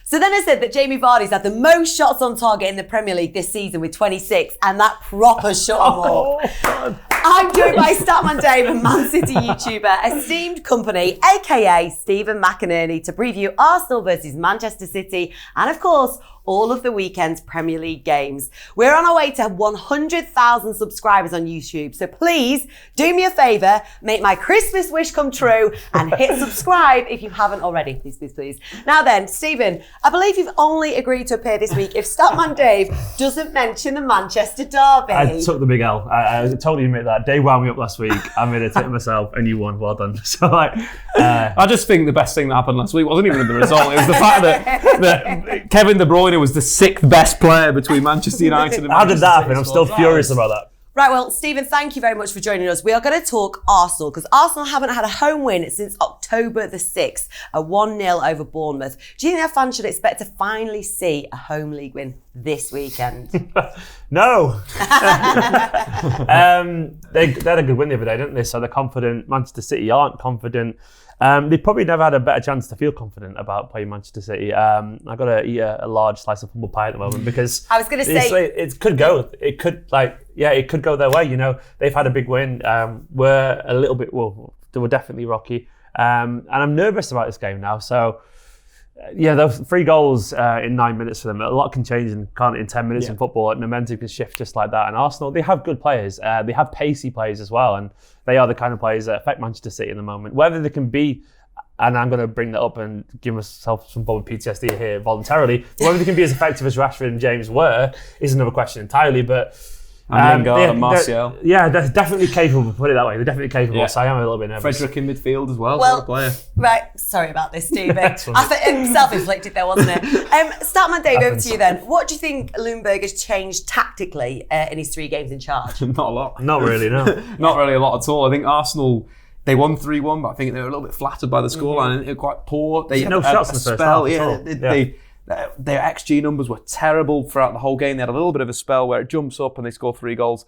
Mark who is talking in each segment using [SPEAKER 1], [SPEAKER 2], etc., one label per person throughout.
[SPEAKER 1] So then I said that Jamie Vardy's had the most shots on target in the Premier League this season with 26, and that proper shut him up. I'm joined by Statman Dave and Man City YouTuber Esteemed Kompany, aka Steven McInerney, to preview Arsenal versus Manchester City and, of course, all of the weekend's Premier League games. We're on our way to 100,000 subscribers on YouTube, so please do me a favour, make my Christmas wish come true and hit subscribe if you haven't already. Please, please, please. Now then, Stephen, I believe you've only agreed to appear this week if Statman Dave doesn't mention the Manchester derby.
[SPEAKER 2] I took the big L. I totally admit that. Dave wound me up last week. I made a tit of myself and you won. Well done. So
[SPEAKER 3] I just think the best thing that happened last week wasn't even the result. It was the fact that Kevin De Bruyne was the sixth best player between Manchester United and
[SPEAKER 2] How did that happen? I'm still furious about that.
[SPEAKER 1] Right, well, Stephen, thank you very much for joining us. We are going to talk Arsenal because Arsenal haven't had a home win since October the 6th, a 1-0 over Bournemouth. Do you think their fans should expect to finally see a home league win this weekend?
[SPEAKER 2] No. They had a good win the other day, didn't they? So they're confident. Manchester City aren't confident. They probably never had a better chance to feel confident about playing Manchester City. I've got to eat a large slice of humble pie at the moment because
[SPEAKER 1] I was going to say
[SPEAKER 2] it could go. It could go their way. You know, they've had a big win. We're a little bit. Well, they were definitely rocky, and I'm nervous about this game now. So. Yeah, those 3 goals in 9 minutes for them. A lot can change in 10 minutes in football. And momentum can shift just like that. And Arsenal, they have good players. They have pacey players as well. And they are the kind of players that affect Manchester City in the moment. Whether they can be, and I'm going to bring that up and give myself some form of PTSD here voluntarily, whether they can be as effective as Rashford and James were is another question entirely. But
[SPEAKER 3] and Lingard and Martial.
[SPEAKER 2] Yeah, they're definitely capable, put it that way. They're definitely capable, so I am a little bit nervous.
[SPEAKER 3] Frederick in midfield as well.
[SPEAKER 1] Well,
[SPEAKER 3] player.
[SPEAKER 1] Right, sorry about this, Stephen. I thought self-inflicted there, wasn't it? Statman Dave, over to you then. What do you think Ljungberg has changed tactically in his 3 games in charge?
[SPEAKER 3] Not a lot.
[SPEAKER 2] Not really, no.
[SPEAKER 3] Not really a lot at all. I think Arsenal, they won 3-1, but I think they were a little bit flattered by the scoreline. They were quite poor. They had
[SPEAKER 2] no shots in the first half at all.
[SPEAKER 3] Their XG numbers were terrible throughout the whole game. They had a little bit of a spell where it jumps up and they score 3 goals.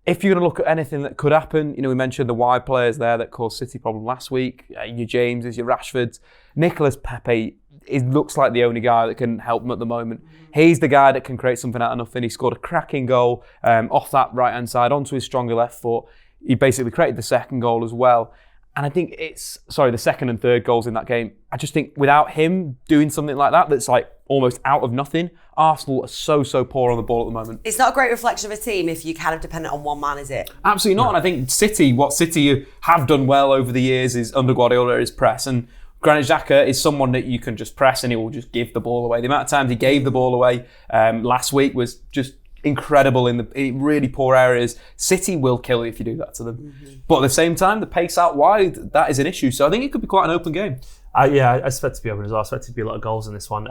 [SPEAKER 3] If you're going to look at anything that could happen, we mentioned the wide players there that caused City problem last week. Your Jameses, your Rashfords. Nicolas Pepe looks like the only guy that can help them at the moment. He's the guy that can create something out of nothing. He scored a cracking goal off that right-hand side onto his stronger left foot. He basically created the second goal as well. And I think the second and third goals in that game, I just think without him doing something like that, that's like almost out of nothing, Arsenal are so poor on the ball at the moment.
[SPEAKER 1] It's not a great reflection of a team if you're kind of dependent on one man, is it?
[SPEAKER 3] Absolutely not. And I think what City have done well over the years is under Guardiola is press. And Granit Xhaka is someone that you can just press and he will just give the ball away. The amount of times he gave the ball away last week was just incredible in really poor areas. City will kill you if you do that to them. Mm-hmm. But at the same time, the pace out wide, that is an issue. So I think it could be quite an open game.
[SPEAKER 2] I expect it to be open as well. I expect it to be a lot of goals in this one.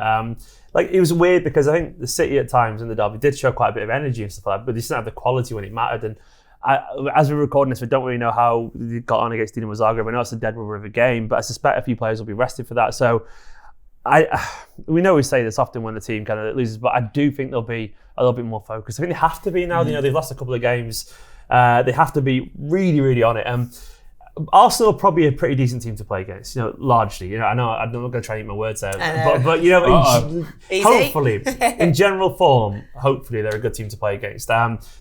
[SPEAKER 2] It was weird because I think the City at times in the derby did show quite a bit of energy and stuff like that, but they didn't have the quality when it mattered. And as we're recording this, we don't really know how they got on against Dinamo Zagreb. I know it's a dead rubber of a game, but I suspect a few players will be rested for that. So we know we say this often when the team kind of loses, but I do think they'll be a little bit more focused. I think they have to be now. They've lost a couple of games. They have to be really, really on it. Arsenal are probably a pretty decent team to play against, largely. I know I'm not going to try and eat my words there, but hopefully, in general form, hopefully they're a good team to play against.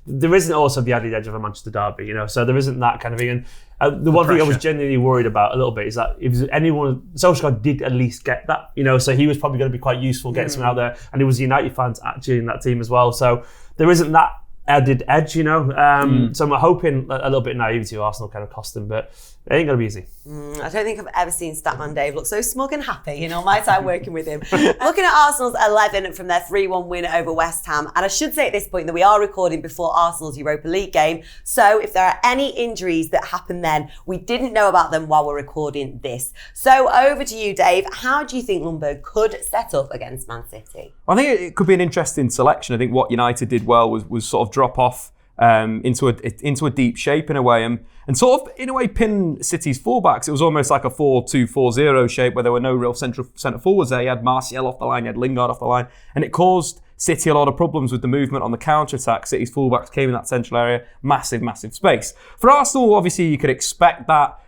[SPEAKER 2] There isn't also the added edge of a Manchester derby, so there isn't that kind of thing. And the one thing I was genuinely worried about a little bit is that if anyone, Solskjaer did at least get that, so he was probably going to be quite useful getting someone out there, and it was United fans actually in that team as well. So there isn't that added edge, So I'm hoping a little bit of naivety of Arsenal kind of cost them, but it ain't going to be easy.
[SPEAKER 1] I don't think I've ever seen Statman Dave look so smug and happy, my time working with him. Looking at Arsenal's 11 from their 3-1 win over West Ham, and I should say at this point that we are recording before Arsenal's Europa League game, so if there are any injuries that happen then, we didn't know about them while we're recording this. So over to you, Dave. How do you think Ljungberg could set up against Man City?
[SPEAKER 3] I think it could be an interesting selection. I think what United did well was sort of drop off into a deep shape in a way, and sort of in a way pin City's fullbacks. It was almost like a 4-2-4-0 shape where there were no real centre forwards there. You had Martial off the line, you had Lingard off the line, and it caused City a lot of problems with the movement on the counter-attack. City's fullbacks came in that central area, massive space. For Arsenal, obviously, you could expect that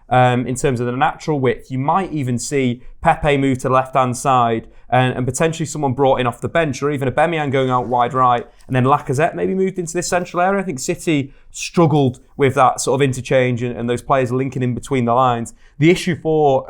[SPEAKER 3] in terms of the natural width. You might even see Pepe move to the left-hand side and potentially someone brought in off the bench, or even Aubameyang going out wide right, and then Lacazette maybe moved into this central area. I think City struggled with that sort of interchange and those players linking in between the lines. The issue for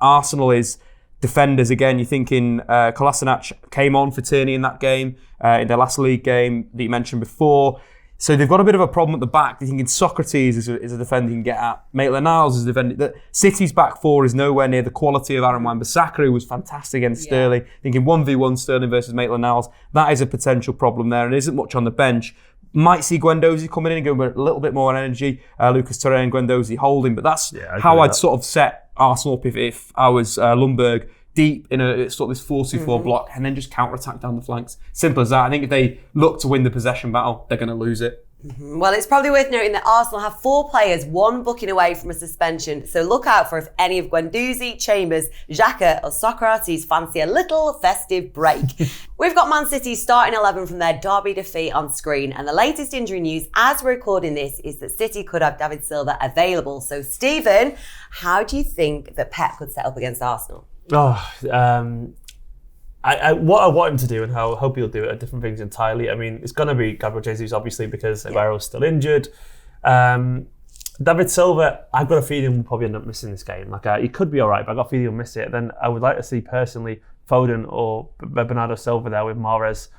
[SPEAKER 3] Arsenal is defenders. Again, you're thinking Kolasinac came on for Tierney in that game, in their last league game that you mentioned before. So they've got a bit of a problem at the back. You're thinking Socrates is a defender you can get at. Maitland-Niles is a defender. City's back four is nowhere near the quality of Aaron Wan-Bissaka, who was fantastic against Sterling. Thinking 1v1 Sterling versus Maitland-Niles. That is a potential problem there, and isn't much on the bench. Might see Guendouzi coming in and going with a little bit more energy. Lucas Torreira and Guendouzi holding, but that's how I'd sort of set Arsenal up if I was Ljungberg, deep in a sort of this 4-2-4 block, and then just counter-attack down the flanks. Simple as that. I think if they look to win the possession battle, they're going to lose it.
[SPEAKER 1] Well, it's probably worth noting that Arsenal have 4 players, 1 booking away from a suspension. So look out for if any of Guendouzi, Chambers, Xhaka or Socrates fancy a little festive break. We've got Man City's starting 11 from their derby defeat on screen. And the latest injury news as we're recording this is that City could have David Silva available. So Stephen, how do you think that Pep could set up against Arsenal?
[SPEAKER 2] What I want him to do and how I hope he'll do it are different things entirely. I mean, it's going to be Gabriel Jesus, obviously, because Aguero's still injured. David Silva, I've got a feeling will probably end up missing this game. He could be all right, but I've got a feeling he'll miss it. Then I would like to see, personally, Foden or Bernardo Silva there with Mahrez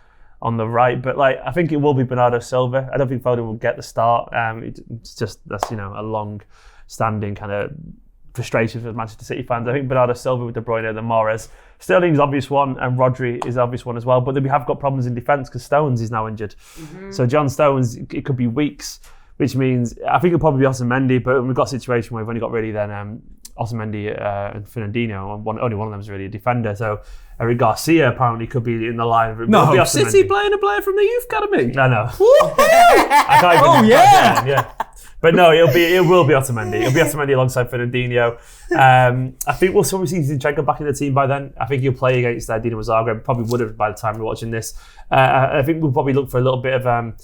[SPEAKER 2] on the right. But I think it will be Bernardo Silva. I don't think Foden will get the start. It's just, that's, a long-standing kind of frustration for Manchester City fans. I think Bernardo Silva with De Bruyne and Mahrez. Sterling's obvious one, and Rodri is obvious one as well. But then we have got problems in defence because Stones is now injured. So John Stones, it could be weeks, which means I think it'll probably be Otamendi. But we've got a situation where we've only got really then Otamendi and Fernandinho, and only one of them is really a defender. So Eric Garcia apparently could be in the line.
[SPEAKER 3] No, City playing a player from the youth academy.
[SPEAKER 2] I know. I can't even yeah. But no, it will be Otamendi. It'll be Otamendi alongside Fernandinho. I think we'll probably see Zinchenko back in the team by then. I think he'll play against Dinamo Zagreb. Probably would have by the time we're watching this. I think we'll probably look for a little bit of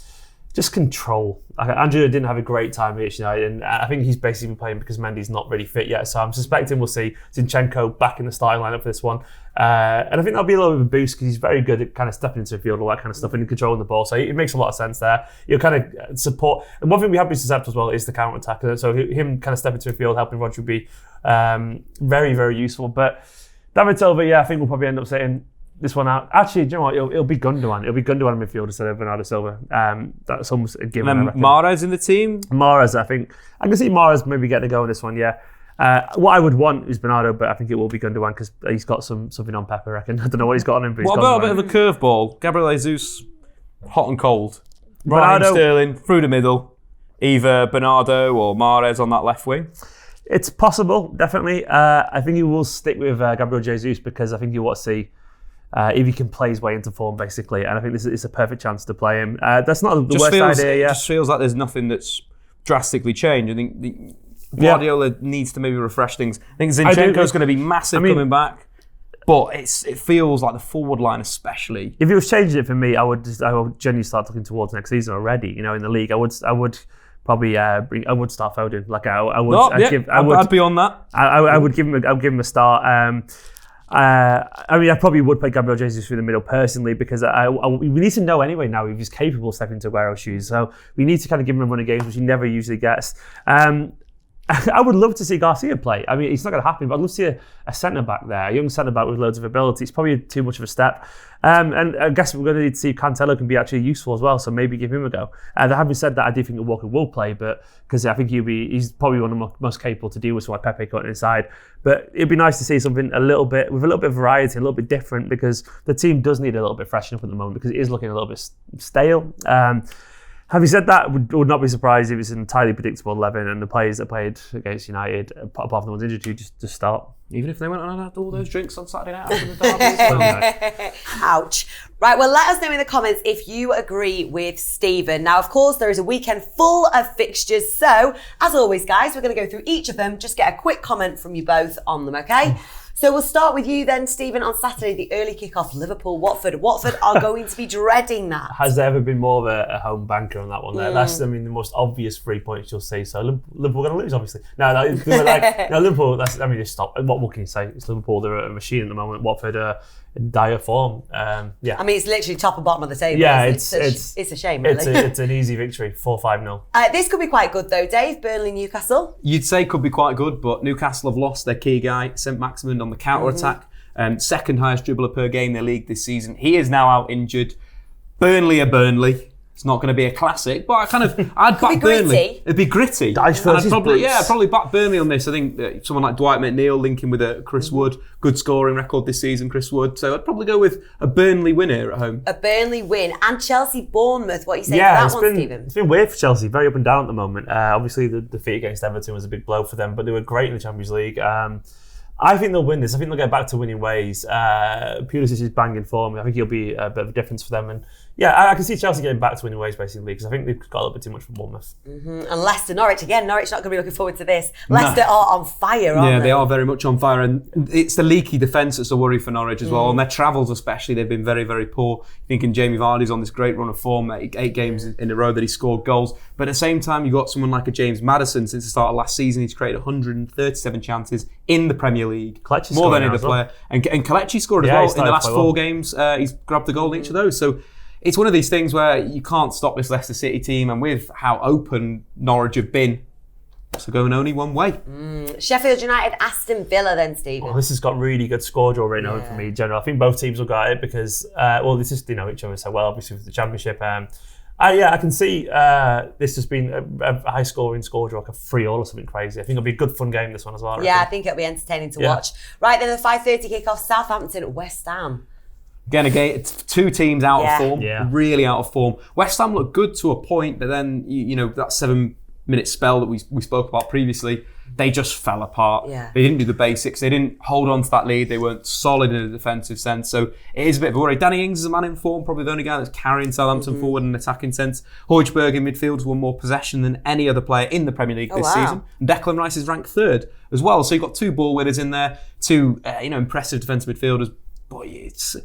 [SPEAKER 2] just control. Andrew didn't have a great time at United, and I think he's basically been playing because Mendy's not really fit yet. So I'm suspecting we'll see Zinchenko back in the starting lineup for this one. And I think that'll be a little bit of a boost because he's very good at kind of stepping into the field, all that kind of stuff, and controlling the ball. So it makes a lot of sense there. He'll kind of support. And one thing we have been susceptible as well is the counter attack. So him kind of stepping into the field, helping Rodri would be very, very useful. But David Silva, I think we'll probably end up saying this one out. Actually, do you know what? It'll be Gundogan. It'll be Gundogan in midfield instead of Bernardo Silva. That's almost a given.
[SPEAKER 3] And then Mahrez in the team?
[SPEAKER 2] Mahrez, I think. I can see Mahrez maybe getting a go in this one, yeah. What I would want is Bernardo, but I think it will be Gundogan because he's got something on Pep, I reckon. I don't know what he's got on him, but
[SPEAKER 3] what about a bit of a curveball? Gabriel Jesus, hot and cold.
[SPEAKER 2] Bernardo,
[SPEAKER 3] Sterling, through the middle. Either Bernardo or Mahrez on that left wing.
[SPEAKER 2] It's possible, definitely. I think he will stick with Gabriel Jesus because I think you want to see if he can play his way into form, basically. And I think this is a perfect chance to play him. That's not the worst idea,
[SPEAKER 3] It just feels like there's nothing that's drastically changed. I think Guardiola needs to maybe refresh things. I think Zinchenko's going to be massive coming back. But it feels like the forward line especially.
[SPEAKER 2] If he was changing it for me, I would genuinely start looking towards next season already. In the league, I would probably I would start Foden. I'd be on that. I would give him a start. I probably would play Gabriel Jesus through the middle personally because we need to know anyway now if he's capable of stepping into Aguero's shoes. So we need to kind of give him a run of games, which he never usually gets. I would love to see Garcia play. I mean, it's not going to happen, but I'd love to see a centre-back there, a young centre-back with loads of ability. It's probably too much of a step. And I guess we're going to need to see if Cancelo can be actually useful as well, so maybe give him a go. Having said that, I do think that Walker will play, but because I think he's probably one of the most capable to deal with, so why Pepe got inside. But it'd be nice to see something with a little bit of variety, a little bit different, because the team does need a little bit freshen up at the moment, because it is looking a little bit stale. Having said that, would not be surprised if it's an entirely predictable 11 and the players that played against United, apart from the ones injured, just start.
[SPEAKER 3] Even if they went on and had all those drinks on Saturday night after the derby.
[SPEAKER 1] Ouch. Right, well, let us know in the comments if you agree with Stephen. Now, of course, there is a weekend full of fixtures. So, as always, guys, we're going to go through each of them. Just get a quick comment from you both on them, okay? So we'll start with you then, Stephen. On Saturday, the early kick-off, Liverpool-Watford. Watford are going to be dreading that.
[SPEAKER 2] Has there ever been more of a home banker on that one there? That's, the most obvious 3 points you'll see. So Liverpool are going to lose, obviously. No, Liverpool, just stop. What can you say? It's Liverpool, they're a machine at the moment. Watford are in dire form. Yeah.
[SPEAKER 1] I mean, it's literally top and bottom of the table.
[SPEAKER 2] Yeah,
[SPEAKER 1] it's a shame, really.
[SPEAKER 2] It's an easy victory, 4-5-0.
[SPEAKER 1] This could be quite good, though, Dave. Burnley-Newcastle.
[SPEAKER 3] You'd say could be quite good, but Newcastle have lost their key guy, St. Maximin, on the counter-attack. Second highest dribbler per game in the league this season. He is now out injured. Burnley are Burnley. It's not going to be a classic, but I'd back Burnley. It'd be gritty.
[SPEAKER 2] I'd
[SPEAKER 3] probably back Burnley on this. I think someone like Dwight McNeil linking with Chris Wood, good scoring record this season, Chris Wood. So I'd probably go with a Burnley win here at home.
[SPEAKER 1] A Burnley win. And Chelsea-Bournemouth, what are you saying for that one, Stephen?
[SPEAKER 2] It's been weird for Chelsea, very up and down at the moment. Obviously, the defeat against Everton was a big blow for them, but they were great in the Champions League. I think they'll win this. I think they'll get back to winning ways. Pulisic is banging form. I think he'll be a bit of a difference for them. And yeah, I can see Chelsea getting back to winning ways basically because I think they've got a little bit too much for Bournemouth. And
[SPEAKER 1] Leicester, Norwich again. Norwich not going to be looking forward to this. Leicester are on fire, aren't they?
[SPEAKER 3] Yeah, they are very much on fire, and it's the leaky defence that's a worry for Norwich as well. And their travels especially, they've been very, very poor. Thinking Jamie Vardy's on this great run of form, 8 games in a row that he scored goals. But at the same time, you've got someone like a James Maddison. Since the start of last season, he's created 137 chances in the Premier League. More than any other player. And Kelechi scored as well in the last 4 games. He's grabbed the goal in each of those. So it's one of these things where you can't stop this Leicester City team, and with how open Norwich have been, so going only one way.
[SPEAKER 1] Sheffield United, Aston Villa then, Stephen.
[SPEAKER 2] This has got really good score draw written over for me in general. I think both teams will get it because, this is, they know each other so well, obviously with the Championship. I can see this has been a high scoring score draw, like a 3-3 or something crazy. I think it'll be a good fun game, this one as well.
[SPEAKER 1] I think it'll be entertaining to watch. Right, then the 5:30 kickoff, Southampton, West Ham.
[SPEAKER 3] Again, it's 2 teams out of form, really out of form. West Ham looked good to a point, but then, that 7-minute spell that we spoke about previously, they just fell apart.
[SPEAKER 1] Yeah.
[SPEAKER 3] They didn't do the basics. They didn't hold on to that lead. They weren't solid in a defensive sense. So it is a bit of a worry. Danny Ings is a man in form, probably the only guy that's carrying Southampton forward in an attacking sense. Højbjerg in midfield has won more possession than any other player in the Premier League this season. And Declan Rice is ranked 3rd as well. So you've got 2 ball winners in there, 2 impressive defensive midfielders. Boy, it's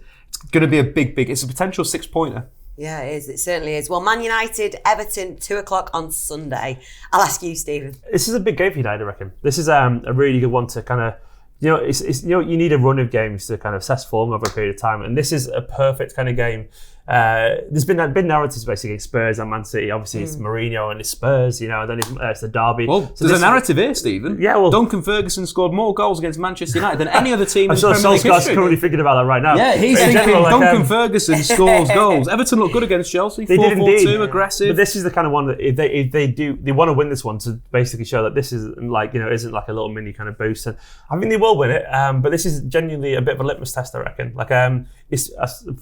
[SPEAKER 3] going to be a big, it's a potential 6-pointer.
[SPEAKER 1] Yeah, it is. It certainly is. Well, Man United, Everton, 2:00 on Sunday. I'll ask you, Stephen.
[SPEAKER 2] This is a big game for United, I reckon. This is a really good one to kind of, you need a run of games to kind of assess form over a period of time, and this is a perfect kind of game. There's been narratives basically against Spurs and Man City. Obviously, it's Mourinho and it's Spurs, and then it's the derby.
[SPEAKER 3] Well, so there's a narrative here, Stephen.
[SPEAKER 2] Yeah, well,
[SPEAKER 3] Duncan Ferguson scored more goals against Manchester United than any other team in
[SPEAKER 2] Premier League history. I'm sure currently thinking about that right now.
[SPEAKER 3] Yeah, he's thinking Duncan Ferguson scores goals. Everton looked good against Chelsea. 4-4-2, aggressive.
[SPEAKER 2] But this is the kind of one that if they want to win this one to basically show that this is isn't like a little mini kind of boost. And I think they will win it. But this is genuinely a bit of a litmus test, I reckon. It's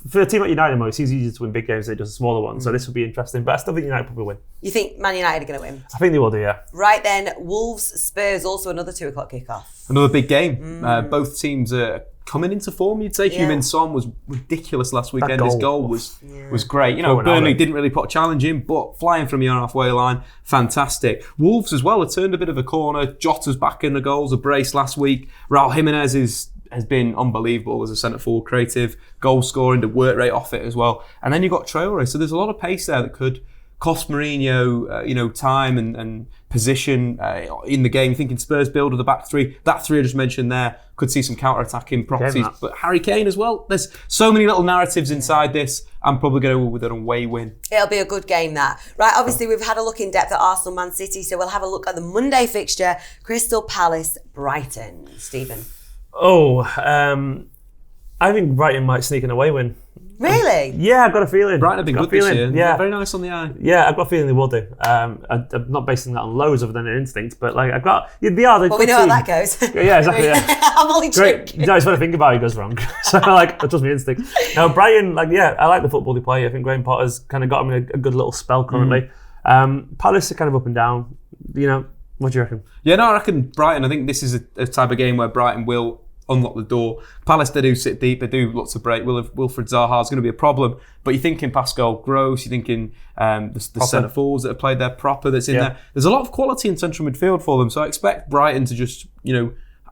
[SPEAKER 2] for a team like United, it's easier to win big games than it does smaller ones. So this will be interesting. But I still think United probably win.
[SPEAKER 1] You think Man United are going to win?
[SPEAKER 2] I think they will do, yeah.
[SPEAKER 1] Right then, Wolves, Spurs, also another 2:00 kickoff.
[SPEAKER 3] Another big game. Both teams are coming into form, you'd say. Heung-min Son was ridiculous last weekend. His goal was great. Burnley didn't really put a challenge in, but flying from your halfway line, fantastic. Wolves as well have turned a bit of a corner. Jota's back in the goals, a brace last week. Raul Jimenez has been unbelievable as a centre-forward, creative, goal scoring, the work rate off it as well. And then you've got Traore. So there's a lot of pace there that could cost Mourinho, time and position in the game. Thinking Spurs build with the back 3. That 3 I just mentioned there could see some counter-attacking properties. But Harry Kane as well. There's so many little narratives inside this. I'm probably going to go with an away win.
[SPEAKER 1] It'll be a good game, that. Right, obviously we've had a look in depth at Arsenal, Man City, so we'll have a look at the Monday fixture. Crystal Palace, Brighton. Stephen.
[SPEAKER 2] I think Brighton might sneak an away win.
[SPEAKER 1] Really?
[SPEAKER 2] Yeah, I've got a feeling.
[SPEAKER 3] Brighton have been good this year.
[SPEAKER 2] Yeah.
[SPEAKER 3] Very nice on the eye.
[SPEAKER 2] Yeah, I've got a feeling they will do. I'm not basing that on loads other than an instinct, but I've got... They are.
[SPEAKER 1] Well, we know how that goes.
[SPEAKER 2] Yeah, exactly, yeah.
[SPEAKER 1] I'm only joking.
[SPEAKER 2] It's when I think about it, it goes wrong. So, that's just my instinct. Now, Brighton, I like the football they play. I think Graham Potter's kind of got them in a good little spell currently. Palace are kind of up and down. What do you reckon?
[SPEAKER 3] Yeah, no, I reckon Brighton, I think this is a type of game where Brighton will unlock the door. Palace, they do sit deep, they do lots of break. Wilfred Zaha is going to be a problem. But you're thinking Pascal Gross, you're thinking the centre forwards that have played there, Proper that's in there. There's a lot of quality in central midfield for them. So I expect Brighton to just,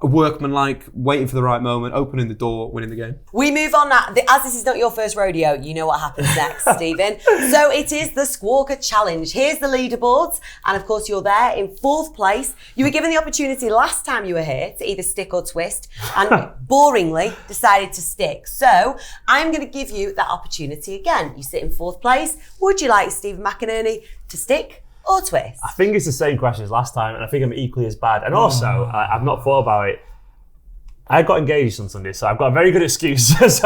[SPEAKER 3] workmanlike, waiting for the right moment, opening the door, winning the game.
[SPEAKER 1] We move on now. As this is not your first rodeo, you know what happens next, Stephen. So it is the Squawka Challenge. Here's the leaderboards. And of course, you're there in 4th place. You were given the opportunity last time you were here to either stick or twist, and boringly decided to stick. So I'm going to give you that opportunity again. You sit in 4th place. Would you like Steven McInerney to stick or twist?
[SPEAKER 2] I think it's the same question as last time, and I think I'm equally as bad. And also, I've not thought about it. I got engaged on Sunday, so I've got a very good excuse.
[SPEAKER 1] Congratulations!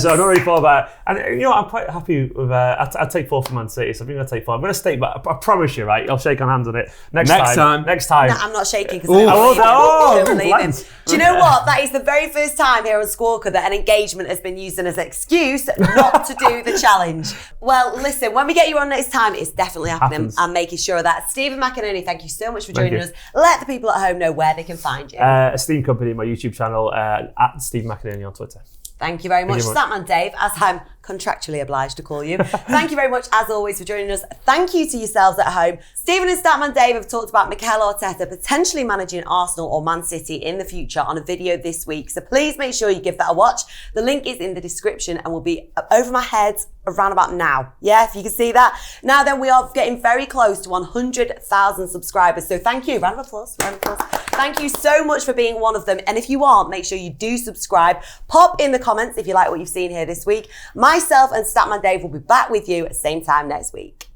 [SPEAKER 2] So I've not really thought about it. And you know, I'm quite happy with, I'd take 4 for Man City, so I think I'll take 4. I'm going to stake, but I promise you, right, I'll shake on hands on it. Next time.
[SPEAKER 1] No, I'm not shaking because I don't believe him. Do you know what? That is the very first time here on Squawka that an engagement has been used as an excuse not to do the challenge. Well, listen, when we get you on next time, it's definitely happening. I'm making sure of that. Steven McInerney, thank you so much for joining us. Let the people at home know where they can find you.
[SPEAKER 2] Esteemed Kompany, my YouTube channel, at Steven McInerney on Twitter.
[SPEAKER 1] Thank you very much. Statman Dave, as I'm contractually obliged to call you. Thank you very much, as always, for joining us. Thank you to yourselves at home. Stephen and Statman Dave have talked about Mikel Arteta potentially managing Arsenal or Man City in the future on a video this week. So please make sure you give that a watch. The link is in the description and will be over my head around about now. Yeah, if you can see that. Now then, we are getting very close to 100,000 subscribers. So thank you. Round of applause. Round of applause. Thank you so much for being one of them. And if you aren't, make sure you do subscribe. Pop in the comments if you like what you've seen here this week. Myself and Statman Dave will be back with you at the same time next week.